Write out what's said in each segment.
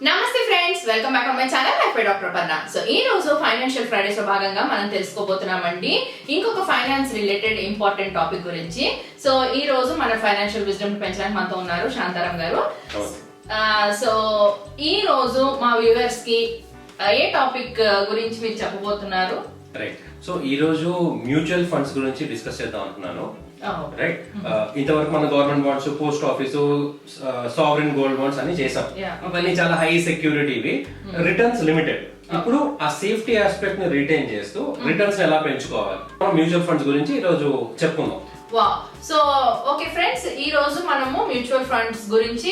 నమస్తే friends, welcome back on my channel. I Dr.Aparna. So ఈ రోజు ఫైనాన్షియల్ ఫ్రైడేస్ లో భాగంగా మనం తెలుసుకోబోతున్నామండి ఇంకొక ఫైనాన్స్ రిలేటెడ్ ఇంపార్టెంట్ టాపిక్ గురించి. సో ఈ రోజు మన ఫైనాన్షియల్ విజ్డమ్ పెంచడానికి మనతో ఉన్నారు శాంతారాం గారు. సో ఈ రోజు మా వ్యూవర్స్ కి ఏ టాపిక్ గురించి మీరు చెప్పబోతున్నారు? రైట్. సో ఈ రోజు మ్యూచువల్ ఫండ్స్ గురించి డిస్కస్ చేద్దాం అనుకున్నాను. రైట్. ఇంతవరకు మన government bonds, post office, sovereign gold bonds అన్ని చేసాం. అవన్నీ చాలా హై సెక్యూరిటీవి, రిటర్న్స్ లిమిటెడ్. ఇప్పుడు ఆ సేఫ్టీ ఆస్పెక్ట్ ని రిటైన్ చేస్తూ రిటర్న్స్ ఎలా పెంచుకోవాలి, మ్యూచువల్ ఫండ్స్ గురించి ఈ రోజు చెప్పుకుందాం. సో ఓకే ఫ్రెండ్స్, ఈ రోజు మనము మ్యూచువల్ ఫండ్స్ గురించి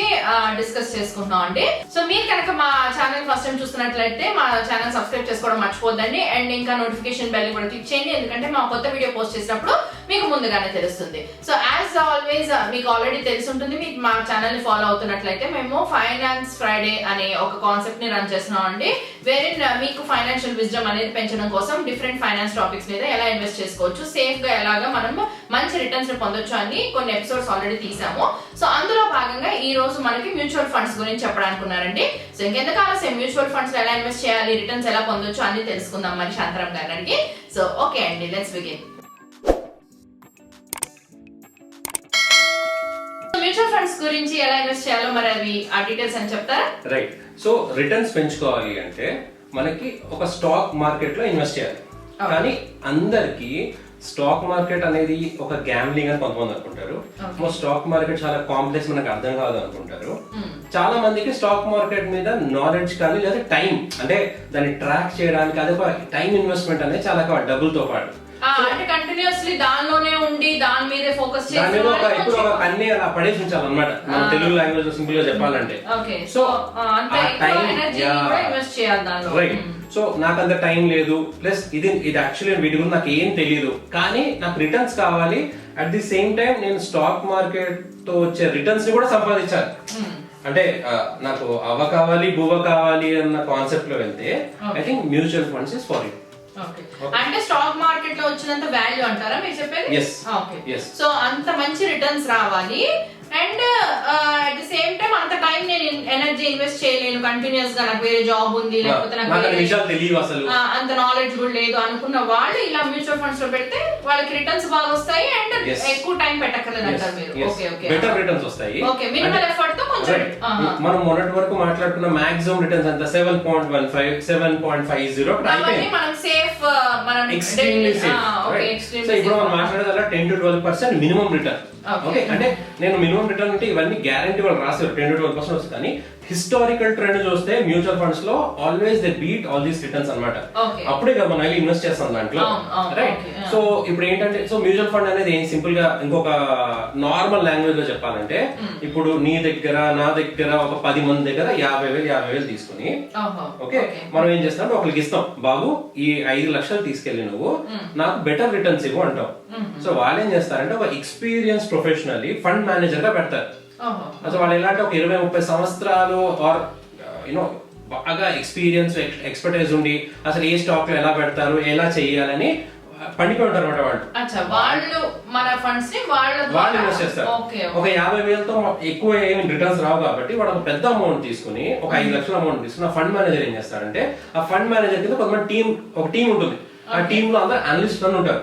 డిస్కస్ చేసుకుంటున్నాం అండి. సో మీరు కనుక మా ఛానల్ ఫస్ట్ టైం చూస్తున్నట్లయితే మా ఛానల్ సబ్స్క్రైబ్ చేసుకోవడం మర్చిపోద్దండి. అండ్ ఇంకా నోటిఫికేషన్ బెల్ కూడా క్లిక్ చేయండి, ఎందుకంటే మా కొత్త వీడియో పోస్ట్ చేసినప్పుడు మీకు ముందుగానే తెలుస్తుంది. సో యాజ్ ఆల్వేస్ మీకు ఆల్రెడీ తెలిసి ఉంటుంది, మీకు మా ఛానల్ ని ఫాలో అవుతున్నట్లయితే మేము ఫైనాన్స్ ఫ్రైడే అనే ఒక కాన్సెప్ట్ ని రన్ చేస్తున్నాం అండి. వేరే మీకు ఫైనాన్షియల్ విజ్డమ్ అనేది పెంచడం కోసం డిఫరెంట్ ఫైనాన్స్ టాపిక్స్ మీద ఎలా ఇన్వెస్ట్ చేసుకోవచ్చు, సేఫ్ గా ఎలాగా మనం మంచి రిటర్న్స్ ని పొందొచ్చు అని కొన్ని ఎపిసోడ్స్ ఆల్రెడీ తీసాము. సో అందులో భాగంగా ఈ రోజు మనకి మ్యూచువల్ ఫండ్స్ గురించి చెప్పడానికి ఉన్నారండి. సో ఇంకెందుకు ఆలస్యం, మ్యూచువల్ ఫండ్స్ లో ఎలా ఇన్వెస్ట్ చేయాలి, రిటర్న్స్ ఎలా పొందొచ్చు అని తెలుసుకుందాం మరి శాంతారాం గారికి. సో ఓకే అండి, లెట్స్ బిగిన్. మ్యూచువల్ ఫండ్స్ గురించి ఎలా ఇన్వెస్ట్ చేయాలో మరి అవి ఆ డీటెయిల్స్ అని చెప్తారా? రైట్. సో రిటర్న్స్ పెంచుకోవాలి అంటే మనకి ఒక స్టాక్ మార్కెట్ లో ఇన్వెస్ట్ చేయాలి. కానీ అందరికి స్టాక్ మార్కెట్ అనేది ఒక గ్యాంబ్లింగ్ అని కొంతమంది అనుకుంటారు. స్టాక్ మార్కెట్ చాలా కాంప్లెక్స్, మనకు అర్థం కాదు అనుకుంటారు. చాలా మందికి స్టాక్ మార్కెట్ మీద నాలెడ్జ్ కానీ లేదా టైం, అంటే దాన్ని ట్రాక్ చేయడానికి అది ఒక టైం ఇన్వెస్ట్మెంట్ అనేది చాలా డబ్బులతో పాటు అంటే కంటిన్యూస్లీ దానిలోనే ఉండి దాని మీదే ఫోకస్ చేసి ఇప్పుడు ఒక అన్ని అలా పడేసి ఉంచాలన్నమాట, మన తెలుగు లాంగ్వేజ్ లో సింపుల్ గా చెప్పాలంటే. So right. సో నాకు అంత టైం లేదు, ప్లస్ ఇది యాక్చువల్లీ వీటి గురించి నాకు ఏం తెలియదు, కానీ నాకు రిటర్న్స్ కావాలి. అట్ ది సేమ్ టైం నేను స్టాక్ మార్కెట్ తో వచ్చే రిటర్న్స్ ని కూడా సంపాదించాలి. అంటే నాకు అవ్వ కావాలి, బువ్వ కావాలి అన్న కాన్సెప్ట్ లో వెళ్తే I think mutual funds is for it. అంటే స్టాక్ మార్కెట్ లో వచ్చినంత వాల్యూ అంటారా మీరు చెప్పేది? సో అంత మంచి రిటర్న్స్ రావాలి. And at the same time అంత టైం నేను ఎనర్జీ ఇన్వెస్ట్ చేయలేను, కంటిన్యూస్ గా నాకు వేరే జాబ్ ఉంది, లేకపోతే నాకు అంత నాలెడ్జ్ కూడా లేదు అనుకున్న వాళ్ళు ఇలా మ్యూచువల్ ఫండ్స్ లో పెడితే వాళ్ళకి రిటర్న్స్ బాగా వస్తాయి అండ్ ఎక్కువ టైం పెట్టక్కర్లేదు అంటారు మీరు. ఓకే ఓకే, బెటర్ రిటర్న్స్ వస్తాయి. ఓకే, మినిమల్ ఎఫర్ట్ తో కొంచెం. మనం మొన్నటి వరకు మాట్లాడుకున్న మాక్సిమం రిటర్న్స్ అంతా 7.15 7.50 అవన్నీ మనం సేఫ్, మనం ఎక్స్ట్రీమ్లీ సేఫ్. సో ఇప్పుడు మనం మాట్లాడేదల్లా 10 to 12% మినిమం రిటర్న్. ఓకే, అంటే నేను మినిమం రిటర్న్ అంటే ఇవన్నీ గ్యారంటీ వాళ్ళు రాశారు 10 to 12% వస్తుంది. కానీ హిస్టారికల్ ట్రెండ్ చూస్తే మ్యూచువల్ ఫండ్స్ లో always they beat all these returns అన్నమాట. అప్పుడే కదా మనం ఇన్వెస్ట్ చేస్తాం దాంట్లో. రైట్. సో ఇప్పుడు ఏంటంటే, సో మ్యూచువల్ ఫండ్ అనేది సింపుల్ గా ఇంకొక నార్మల్ లాంగ్వేజ్ లో చెప్పాలంటే, ఇప్పుడు నీ దగ్గర నా దగ్గర ఒక 10 మంది దగ్గర 50,000 తీసుకుని, ఓకే, మనం ఏం చేస్తాం, ఒకరికి ఇస్తాం, బాబు ఈ 5 లక్షలు తీసుకెళ్లి నువ్వు నాకు బెటర్ రిటర్న్స్ ఇవ్వు అంటాం. సో వాళ్ళు ఏం చేస్తారంటే ఒక ఎక్స్పీరియన్స్ ప్రొఫెషనల్లీ ఫండ్ మేనేజర్ గా పెడతారు. అసలు వాళ్ళు ఎలాంటి ఒక 20-30 సంవత్సరాలు ఆర్ యూనో బాగా ఎక్స్పీరియన్స్, ఎక్స్పర్టైజ్ ఉండి అసలు ఏ స్టాక్ లో ఎలా పెడతారు, ఎలా చేయాలని పండిపోయి ఉంటారు అనమాట. వాళ్ళు ఇన్వెస్ట్ చేస్తారు. ఒక 50,000తో ఎక్కువ ఏమి రిటర్న్స్ రావు కాబట్టి వాడు ఒక పెద్ద అమౌంట్ తీసుకుని, ఒక 5 లక్షల అమౌంట్ తీసుకుని ఆ ఫండ్ మేనేజర్ ఏం చేస్తారంటే, ఆ ఫండ్ మేనేజర్ కింద కొంతమంది ఒక టీం ఉంటుంది. ఆ టీమ్ లో అందరూ అనలిస్ట్ అని ఉంటారు.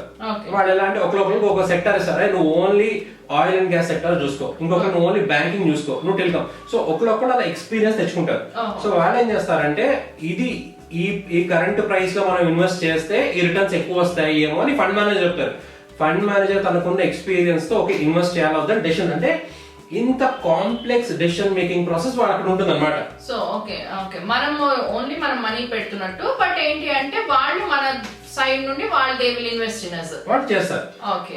వాళ్ళు ఎలా అంటే ఒకరికి ఒక సెక్టర్ ఇస్తారు, నువ్వు only oil and gas sector చూసుకో, ఇంకొకరు నువ్వు ఓన్లీ బ్యాంకింగ్ చూసుకో, నువ్వు టెలికామ్. సో ఒకరు అలా ఎక్స్పీరియన్స్ తెచ్చుకుంటారు. సో వాళ్ళు ఏం చేస్తారంటే, ఇది ఈ కరెంట్ ప్రైస్ లో మనం ఇన్వెస్ట్ చేస్తే ఈ రిటర్న్స్ ఎక్కువ వస్తాయి ఏమో అని ఫండ్ మేనేజర్ చెప్తారు. ఫండ్ మేనేజర్ తనకున్న ఎక్స్పీరియన్స్ తో ఒక ఇన్వెస్ట్ చేయాలి డెసిషన్, అంటే ఇంత కాంప్లెక్స్ డెసిషన్ మేకింగ్ ప్రాసెస్ వాళ్ళ అక్కడ ఉంటుంది అనమాట. సో ఓకే ఓకే, మనం ఓన్లీ మనం మనీ పెడుతున్నట్టు, బట్ ఏంటి అంటే వాళ్ళు మన సైడ్ నుండి వాళ్ళు they will invest in us. వాళ్ళు చేస్తారు,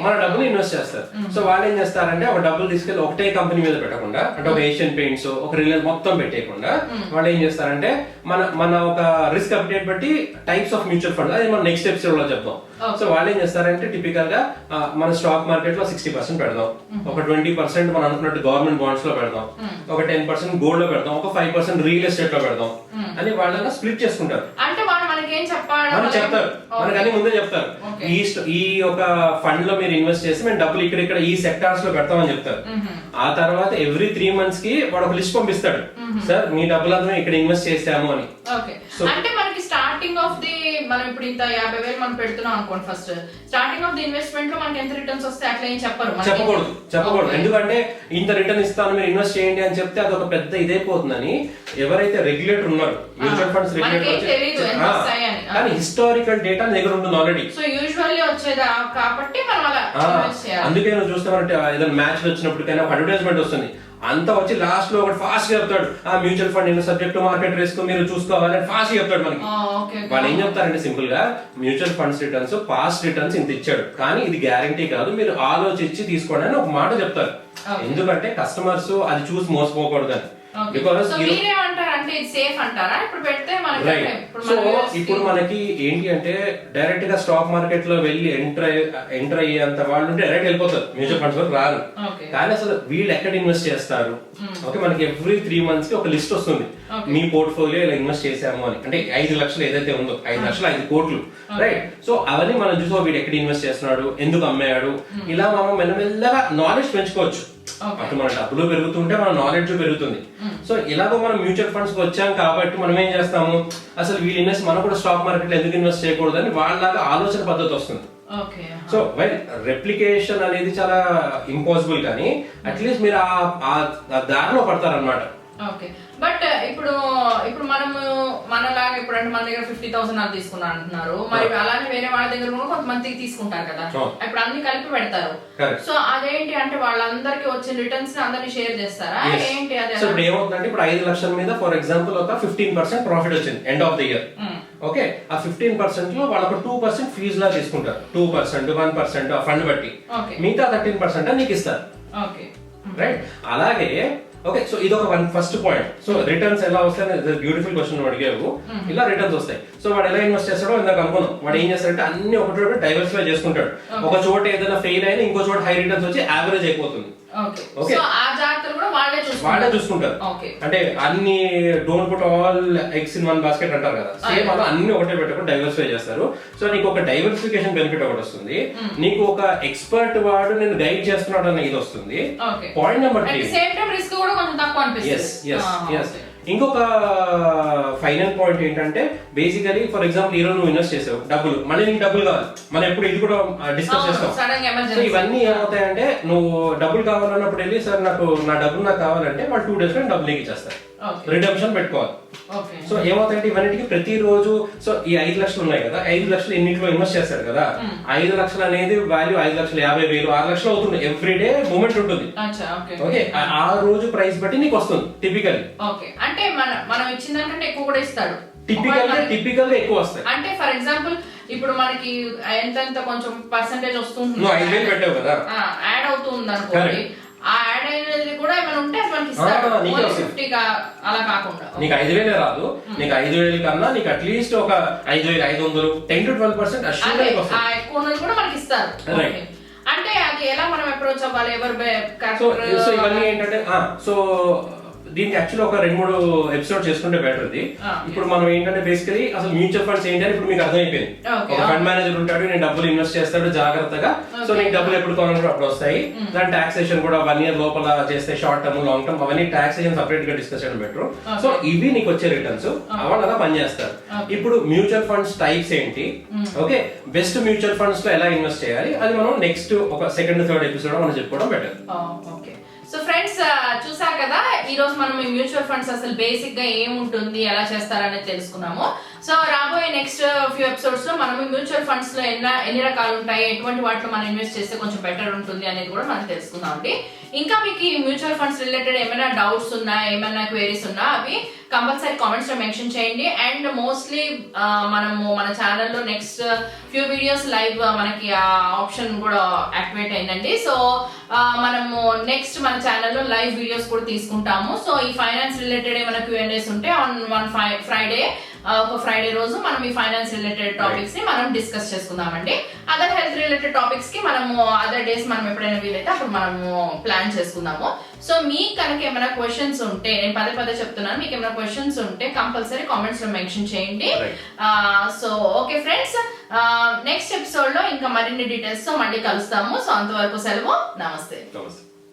మన డబ్బులు ఇన్వెస్ట్ చేస్తారు. సో వాళ్ళు ఏం చేస్తారంటే, ఒక డబ్బులు తీసుకెళ్లి ఒకటే కంపెనీ మీద పెట్టకుండా, అంటే ఒక ఏషియన్ పెయింట్స్, ఒక రిలయన్స్ మొత్తం పెట్టేయకుండా వాళ్ళు ఏం చేస్తారంటే, మన ఒక రిస్క్ అప్డేట్ బట్టి టైప్స్ ఆఫ్ మ్యూచువల్ ఫండ్, అది మనం నెక్స్ట్ ఎపిసోడ్ లో చెప్తాం. సో వాళ్ళు ఏం చేస్తారంటే, టిపికల్ గా మన స్టాక్ మార్కెట్ లో 60% పెడదాం, ఒక 20% మనం అనుకున్నట్టు గవర్నమెంట్ బాండ్స్ లో పెడదాం, ఒక 10% గోల్డ్ లో పెడదాం, ఒక 5% రియల్ ఎస్టేట్ లో పెడదాం అని వాళ్ళ స్ప్లిట్ చేసుకుంటారు. అంటే వాళ్ళు మనకి మనకేం చెప్పాలి? మనకు చెప్తారు, మనకు అన్ని ముందే చెప్తారు. ఈ ఒక ఫండ్ లో మీరు ఇన్వెస్ట్ చేసి మేము డబ్బులు ఇక్కడ ఈ సెక్టార్స్ లో పెడతామని చెప్తారు. ఆ తర్వాత ఎవ్రీ 3 months కి వాడు ఒక లిస్ట్ పంపిస్తాడు, సార్ మీ డబ్బులంతా ఇక్కడ ఇన్వెస్ట్ చేసాము అని. అంటే మనకి స్టార్టింగ్ ఆఫ్ ది మనం ఇప్పుడు ఇంత 50,000 మనం పెడుతున్నాం అనుకోండి, first starting of the investment లో మనకి ఎంత రిటర్న్స్ వస్తాయి అట్లా ఏం చెప్పకూడదు. ఎందుకంటే ఇంత రిటర్న్ ఇస్తాను మీరు ఇన్వెస్ట్ చేయండి అని చెప్తే అదొక పెద్ద ఇదైపోతుందని ఎవరైతే రెగ్యులేటర్ ఉన్నారు, మ్యూచువల్ ఫండ్స్ రెగ్యులేటర్, కానీ హిస్టారికల్ డేటా దగ్గర ఉంటుంది ఆల్రెడీ. సో యూజువల్లీ వచ్చేదా కాబట్టి మనం అలా అందుకే నువ్వు చూస్తామంటే ఏదైనా మ్యాచ్ వచ్చినప్పటికైనా ఒక అడ్వర్టైజ్మెంట్ వస్తుంది, అంతా వచ్చి లాస్ట్ లో ఒకటి ఫాస్ట్ చెప్తాడు, ఆ mutual fund in subject market risk మీరు చూసుకోవాలని ఫాస్ట్ చెప్తాడు మనకి. వాళ్ళు ఏం చెప్తారంటే సింపుల్ గా mutual funds returns past returns ఇంత ఇచ్చాడు, కానీ ఇది గ్యారంటీ కాదు, మీరు ఆలోచించి తీసుకోండి అని ఒక మాట చెప్తారు. ఎందుకంటే కస్టమర్స్ అది చూసి మోసపోకూడదు అని. ఇప్పుడు మనకి ఏంటి అంటే డైరెక్ట్ గా స్టాక్ మార్కెట్ లో వెళ్ళి ఎంటర్ అయ్యేంత వాళ్ళు ఉంటే డైరెక్ట్ వెళ్ళిపోతారు, మ్యూచువల్ ఫండ్స్ వరకు రారు. కానీ అసలు వీళ్ళు ఎక్కడ ఇన్వెస్ట్ చేస్తారు, ఓకే మనకి ఎవ్రీ 3 months కి ఒక లిస్ట్ వస్తుంది, మీ పోర్ట్ఫోలియో ఇలా ఇన్వెస్ట్ చేసాము అని. అంటే 5 లక్షలు ఏదైతే ఉందో 5 లక్షలు 5 కోట్లు, రైట్? సో అవన్నీ మనం చూసుకో, వీడు ఎక్కడ ఇన్వెస్ట్ చేస్తున్నాడు, ఎందుకు అమ్మాడు, ఇలా మనం మెల్లమెల్లగా నాలెడ్జ్ పెంచుకోవచ్చు. అటు మన డబ్బులు పెరుగుతుంటే మన నాలెడ్జ్ పెరుగుతుంది. సో ఇలాగో మనం మ్యూచువల్ ఫండ్స్ కి వచ్చాం కాబట్టి మనం ఏం చేస్తాము, అసలు వీళ్ళు ఇన్వెస్ట్ మనం కూడా స్టాక్ మార్కెట్ లో ఎందుకు ఇన్వెస్ట్ చేయకూడదు అని వాళ్ళలాగా ఆలోచన పద్ధతి వస్తుంది. సో వెల్ రెప్లికేషన్ అనేది చాలా ఇంపాసిబుల్, కానీ అట్లీస్ట్ మీరు ఆ దారిలో పడతారన్నమాట. ఓకే, బట్ ఇప్పుడు మనలాగా ఇప్పుడు అంటే మన దగ్గర 50,000 నాకు తీసుకున్నా అంటున్నారు, మరి అలానే వేరే వాళ్ళ దగ్గర కూడా కొంతమందికి తీసుకుంటారు కదా, ఇప్పుడు అన్ని కలిపి పెడతారు. సో అదేంటి అంటే వాళ్ళందరికి వచ్చిన రిటర్న్స్ అందరినీ షేర్ చేస్తారా ఏంటి? అదే సో ఇప్పుడు ఏమవుతుందంటే ఇప్పుడు 5 లక్షల మీద ఫర్ ఎగ్జాంపుల్ ఒక 15% ప్రాఫిట్ వచ్చింది end of the year. Okay, ఆ 15% లో వాళ్ళకు 2% ఫీజు లా తీసుకుంటారు, 2% 1% ఆ ఫండ్ బట్టి, మిగతా 13% నీకు ఇస్తారు, రైట్? అలాగే ఓకే, సో ఇది ఒక ఫస్ట్ పాయింట్. సో రిటర్న్స్ ఎలా వస్తాయి, బ్యూటిఫుల్ క్వశ్చన్ అడిగావు. ఇలా రిటర్న్స్ వస్తాయి. సో వాడు ఎలా ఇన్వెస్ట్ చేస్తాడో ఇందాక అనుకున్నాం, వాడు ఏం చేస్తాడంటే అన్ని ఒకటి డైవర్సిఫై చేసుకుంటాడు. ఒక చోట ఏదైనా ఫెయిల్ అయినా ఇంకో చోట హై రిటర్న్స్ వచ్చి యావరేజ్ అయిపోతుంది. వాళ్ళే చూసుకుంటారు. అంటే అన్ని don't put all eggs in one basket అంటారు కదా, సేమ్ అలా అన్ని ఒకటే పెట్టుకుని డైవర్సిఫై చేస్తారు. సో నీకు ఒక డైవర్సిఫికేషన్ బెనిఫిట్ ఒకటి వస్తుంది, నీకు ఒక ఎక్స్పర్ట్ వాడు నేను గైడ్ చేస్తున్నాడు అన్న ఇది వస్తుంది. పాయింట్ నెంబర్ 3, ఇంకొక ఫైనల్ పాయింట్ ఏంటంటే బేసికలీ ఫర్ ఎగ్జాంపుల్ ఈరోజు నువ్వు ఇన్వెస్ట్ చేసావు డబ్బులు, మళ్ళీ నీకు డబ్బులు కావాలి, మనం ఎప్పుడు ఇది కూడా డిస్కస్ చేస్తాం. సో ఇవన్నీ ఏమవుతాయంటే నువ్వు డబ్బులు కావాలన్నప్పుడు వెళ్ళి సార్ నాకు నా డబ్బులు నాకు కావాలంటే వాళ్ళు 2 days లో డబ్బులు నీకు ఇచ్చేస్తారు, రిడమ్షన్ పెట్టుకోవాలి. సో ఏమవుతాయంటే ఇవన్నిటికి ప్రతిరోజు సో ఈ 5 లక్షలు ఉన్నాయి కదా, 5 లక్షలు ఎన్నింటిలో ఇన్వెస్ట్ చేస్తారు కదా, 5 లక్షలు అనేది వాల్యూ 5,50,000 6 లక్షలు అవుతుంది. ఎవ్రీ డే మూమెంట్ ఉంటుంది. ఓకే, ఆ రోజు ప్రైస్ బట్టి నీకు వస్తుంది టిపికల్. అంటే మనం ఇచ్చిన దానికంటే ఎక్కువ కూడా ఇస్తాడు. టిపికల్ గా ఎక్కువ వస్తాయి. అంటే ఫర్ ఎగ్జాంపుల్ ఇప్పుడు మనకి ఎంత కొంచెం పర్సెంటేజ్ వస్తుంది, 5,000 పెట్టావు కదా, యాడ్ అవుతుంది అనుకోండి, ఆ యాడ్ అనేది కూడా ఏమైనా ఉంటే మనకి ఇస్తాడు. 50 అలా కాకుండా నీకు 5,000 రాదు, నీకు 5,000 కన్నా నీకు అట్లీస్ట్ ఒక 5,500 10 to 12% అష్యూర్ వస్తుంది. ఆ ఎక్కువ ఉన్నది కూడా మనకి ఇస్తారు. అంటే అది ఎలా మనం అప్రోచ్ అవ్వాలి, ఎవరు? సో ఇవన్నీ ఏంటంటే సో దీనికి యాక్చువల్లీ ఒక 2-3 ఎపిసోడ్ చేసుకుంటే బెటర్. ఇది ఇప్పుడు మనం ఏంటంటే బేసికలీ అసలు మ్యూచువల్ ఫండ్స్ ఏంటి అని ఇప్పుడు మీకు అర్థమైపోయింది. ఒక ఫండ్ మేనేజర్ ఉంటాడు, నేను డబ్బులు ఇన్వెస్ట్ చేస్తాడు జాగ్రత్తగా, సో నీకు డబ్బులు ఎప్పుడు కావాలంటే అప్పుడు వస్తాయి. దాని టాక్సేషన్ కూడా 1 year లోపల చేస్తే షార్ట్ టర్మ్ లాంగ్ టర్మ్ అవన్నీ టాక్సేషన్ సపరేట్ గా డిస్కస్ చేయడం బెటర్. సో ఇవి నీకు వచ్చే రిటర్న్స్ వాళ్ళు అలా పనిచేస్తారు. ఇప్పుడు మ్యూచువల్ ఫండ్స్ టైప్స్ ఏంటి, ఓకే బెస్ట్ మ్యూచువల్ ఫండ్స్ లో ఎలా ఇన్వెస్ట్ చేయాలి అది మనం నెక్స్ట్ ఒక 2nd, 3rd ఎపిసోడ్ మనం చెప్పుకోవడం బెటర్. సో ఫ్రెండ్స్ చూసారు కదా, ఈ రోజు మనం ఈ మ్యూచువల్ ఫండ్స్ అసలు బేసిక్ గా ఏముంటుంది, ఎలా చేస్తారనేది తెలుసుకున్నాము. సో రాబోయే నెక్స్ట్ ఫ్యూ ఎపిసోడ్స్ లో మనం మ్యూచువల్ ఫండ్స్ లో ఎన్ని రకాలు ఉంటాయి, ఎటువంటి వాటిలో మనం ఇన్వెస్ట్ చేస్తే కొంచెం బెటర్ ఉంటుంది అనేది కూడా మనం తెలుసుకుందాం అండి. ఇంకా మీకు ఈ మ్యూచువల్ ఫండ్స్ రిలేటెడ్ ఏమైనా డౌట్స్ ఉన్నా, ఏమైనా క్వైరీస్ ఉన్నా అవి కంపల్సరీ కామెంట్స్ లో మెన్షన్ చేయండి. అండ్ మోస్ట్లీ మనము మన ఛానల్లో నెక్స్ట్ ఫ్యూ వీడియోస్ లైవ్ మనకి ఆ ఆప్షన్ కూడా యాక్టివేట్ అయిందండి. సో మనము నెక్స్ట్ మన ఛానల్లో లైవ్ వీడియోస్ కూడా తీసుకుంటాము. సో ఈ ఫైనాన్స్ రిలేటెడ్ ఏమైనా Q&As ఉంటే ఆన్ 1 Friday ఒక ఫ్రైడే రోజు మనం ఈ ఫైనాన్స్ రిలేటెడ్ టాపిక్స్ ని మనం డిస్కస్ చేసుకుందామండి. అదర్ హెల్త్ రిలేటెడ్ టాపిక్స్ కి మనము అదర్ డేస్ మనం ఎప్పుడైనా వీలైతే అప్పుడు మనము ప్లాన్ చేసుకుందాము. సో మీకు కనుక ఏమైనా క్వశ్చన్స్ ఉంటే, నేను పదే చెప్తున్నాను, మీకు ఏమైనా క్వశ్చన్స్ ఉంటే కంపల్సరీ కామెంట్స్ లో మెన్షన్ చేయండి. So okay friends, next episode లో ఇంకా మరిన్ని డీటెయిల్స్ తో మళ్ళీ కలుస్తాము. సో అంతవరకు సెలవు. నమస్తే.